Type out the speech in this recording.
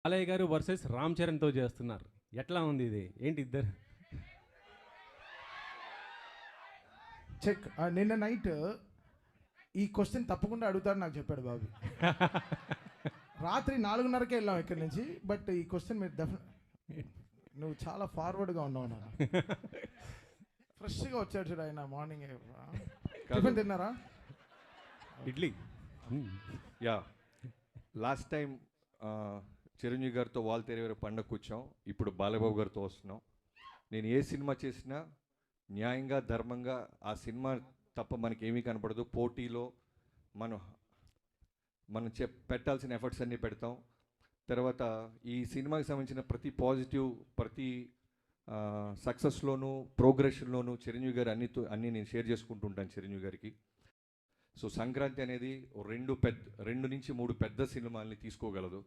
బాలయ్య గారు వర్సెస్ రామ్ చరణ్తో చేస్తున్నారు. ఎట్లా ఉంది ఇది? ఏంటి ఇద్దరు? చెక్. నిన్న నైట్ ఈ క్వశ్చన్ తప్పకుండా అడుగుతాడు నాకు చెప్పాడు బాబు. రాత్రి 4:30కే వెళ్ళాం ఇక్కడి నుంచి. బట్ ఈ క్వశ్చన్ మీరు నువ్వు చాలా ఫార్వర్డ్గా ఉన్నావు నాన్న. ఫ్రెష్గా వచ్చాడు చూడు ఆయన మార్నింగ్. టిఫిన్ తిన్నారా? Idli. Yeah, last time Chiranjeevi గారితో వాల్తేరు పండగ కూర్చోం. ఇప్పుడు బాలబాబు గారితో వస్తున్నాం. నేను ఏ సినిమా చేసినా న్యాయంగా ధర్మంగా ఆ సినిమా తప్ప మనకి ఏమీ కనపడదు. పోటీలో మనం పెట్టాల్సిన ఎఫర్ట్స్ అన్నీ పెడతాం. తర్వాత ఈ సినిమాకి సంబంధించిన ప్రతి పాజిటివ్, ప్రతి సక్సెస్లోనూ ప్రోగ్రెషన్లోనూ చిరంజీవి గారు అన్నీ నేను షేర్ చేసుకుంటూ ఉంటాను చిరంజీవి గారికి. సో సంక్రాంతి అనేది 2 నుంచి 3 పెద్ద సినిమాల్ని తీసుకోగలదు.